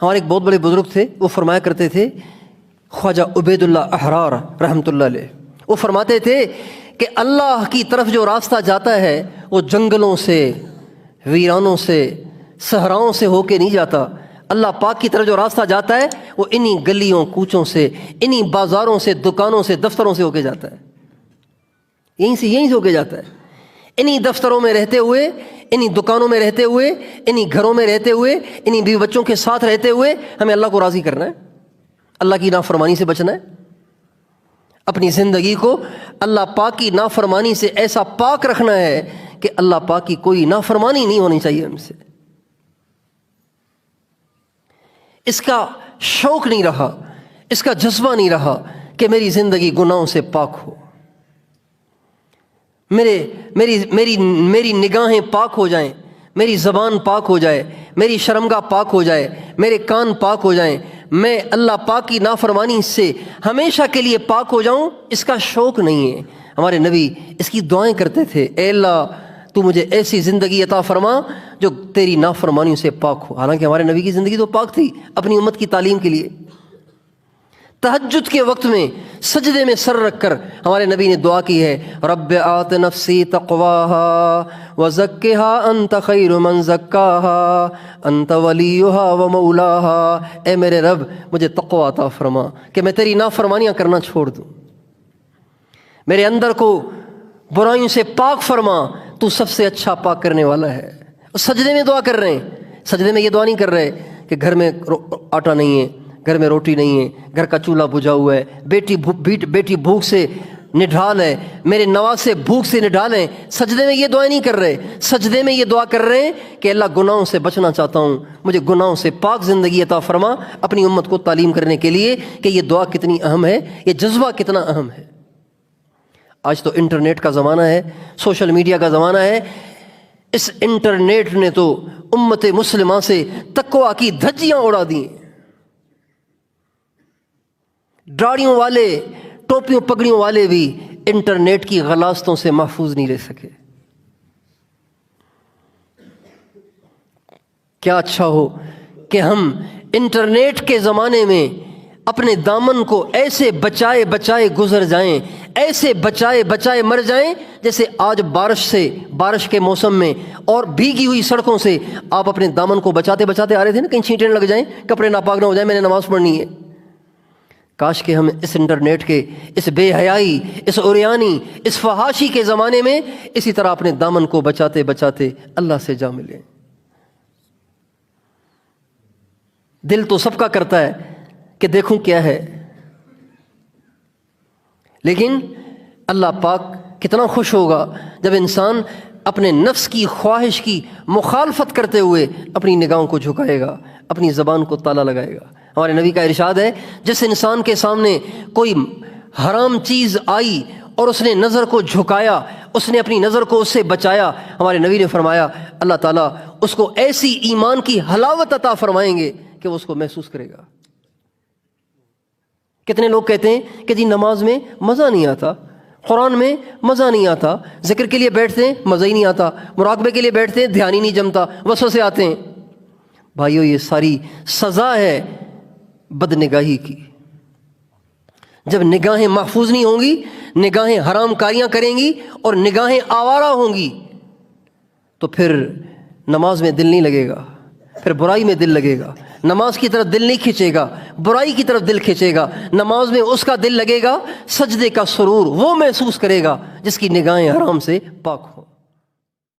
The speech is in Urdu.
ہمارے ایک بہت بڑے بزرگ تھے، وہ فرمایا کرتے تھے، خواجہ عبید اللہ احرار رحمۃ اللہ علیہ، وہ فرماتے تھے کہ اللہ کی طرف جو راستہ جاتا ہے وہ جنگلوں سے، ویرانوں سے، صحراؤں سے ہو کے نہیں جاتا۔ اللہ پاک کی طرف جو راستہ جاتا ہے وہ انہی گلیوں کوچوں سے، انہی بازاروں سے، دکانوں سے، دفتروں سے ہو کے جاتا ہے، یہیں سے ہو کے جاتا ہے۔ انہی دفتروں میں رہتے ہوئے، انہی دکانوں میں رہتے ہوئے، انہی گھروں میں رہتے ہوئے، انہی بیوی بچوں کے ساتھ رہتے ہوئے ہمیں اللہ کو راضی کرنا ہے، اللہ کی نافرمانی سے بچنا ہے، اپنی زندگی کو اللہ پاک کی نافرمانی سے ایسا پاک رکھنا ہے کہ اللہ پاک کی کوئی نافرمانی نہیں ہونی چاہیے ہم سے۔ اس کا شوق نہیں رہا، اس کا جذبہ نہیں رہا کہ میری زندگی گناہوں سے پاک ہو، میری نگاہیں پاک ہو جائیں، میری زبان پاک ہو جائے، میری شرمگاہ پاک ہو جائے، میرے کان پاک ہو جائیں، میں اللہ پاک کی نافرمانی سے ہمیشہ کے لیے پاک ہو جاؤں، اس کا شوق نہیں ہے۔ ہمارے نبی اس کی دعائیں کرتے تھے، اے اللہ تو مجھے ایسی زندگی عطا فرما جو تیری نافرمانیوں سے پاک ہو۔ حالانکہ ہمارے نبی کی زندگی تو پاک تھی اپنی امت کی تعلیم کے لیے۔ تہجد کے وقت میں سجدے میں سر رکھ کر ہمارے نبی نے دعا کی ہے، رب آت نفسی تقواہا وزکھا انت خیر من زکاہا انت ولیہا ومولاہا۔ اے میرے رب مجھے تقوی عطا فرما کہ میں تیری نافرمانیاں کرنا چھوڑ دوں، میرے اندر کو برائیوں سے پاک فرما، تو سب سے اچھا پاک کرنے والا ہے۔ سجدے میں دعا کر رہے ہیں، سجدے میں یہ دعا نہیں کر رہے کہ گھر میں آٹا نہیں ہے، گھر میں روٹی نہیں ہے، گھر کا چولہا بجھا ہوا ہے، بیٹی بھوک سے نڈھال ہے، میرے نواسے بھوک سے نڈھال ہیں۔ سجدے میں یہ دعائیں نہیں کر رہے، سجدے میں یہ دعا کر رہے ہیں کہ اللہ گناہوں سے بچنا چاہتا ہوں، مجھے گناہوں سے پاک زندگی عطا فرما، اپنی امت کو تعلیم کرنے کے لیے کہ یہ دعا کتنی اہم ہے، یہ جذبہ کتنا اہم ہے۔ آج تو انٹرنیٹ کا زمانہ ہے، سوشل میڈیا کا زمانہ ہے، اس انٹرنیٹ نے تو امت مسلمہ سے تقویٰ کی دھجیاں اڑا دی ہیں۔ داڑھیوں والے، ٹوپیوں پگڑیوں والے بھی انٹرنیٹ کی غلاظتوں سے محفوظ نہیں رہ سکے۔ کیا اچھا ہو کہ ہم انٹرنیٹ کے زمانے میں اپنے دامن کو ایسے بچائے بچائے گزر جائیں، ایسے بچائے بچائے مر جائیں، جیسے آج بارش کے موسم میں اور بھیگی ہوئی سڑکوں سے آپ اپنے دامن کو بچاتے بچاتے آ رہے تھے نا، کہیں چھینٹیں لگ جائیں، کپڑے ناپاک نہ ہو جائیں، میں نے نماز پڑھنی ہے۔ کاش کہ ہم اس انٹرنیٹ کے، اس بے حیائی، اس عریانی، اس فحاشی کے زمانے میں اسی طرح اپنے دامن کو بچاتے بچاتے اللہ سے جا ملیں۔ دل تو سب کا کرتا ہے کہ دیکھوں کیا ہے، لیکن اللہ پاک کتنا خوش ہوگا جب انسان اپنے نفس کی خواہش کی مخالفت کرتے ہوئے اپنی نگاہوں کو جھکائے گا، اپنی زبان کو تالا لگائے گا۔ ہمارے نبی کا ارشاد ہے، جس انسان کے سامنے کوئی حرام چیز آئی اور اس نے نظر کو جھکایا، اس نے اپنی نظر کو اس سے بچایا، ہمارے نبی نے فرمایا اللہ تعالیٰ اس کو ایسی ایمان کی حلاوت عطا فرمائیں گے کہ وہ اس کو محسوس کرے گا۔ کتنے لوگ کہتے ہیں کہ جی نماز میں مزہ نہیں آتا، قرآن میں مزہ نہیں آتا، ذکر کے لیے بیٹھتے ہیں مزہ ہی نہیں آتا، مراقبے کے لیے بیٹھتے ہیں دھیان ہی نہیں جمتا، وسوسے آتے ہیں۔ بھائیو یہ ساری سزا ہے بد نگاہی کی۔ جب نگاہیں محفوظ نہیں ہوں گی، نگاہیں حرام کاریاں کریں گی اور نگاہیں آوارہ ہوں گی، تو پھر نماز میں دل نہیں لگے گا، پھر برائی میں دل لگے گا۔ نماز کی طرف دل نہیں کھینچے گا، برائی کی طرف دل کھینچے گا۔ نماز میں اس کا دل لگے گا، سجدے کا سرور وہ محسوس کرے گا جس کی نگاہیں حرام سے پاک ہوں۔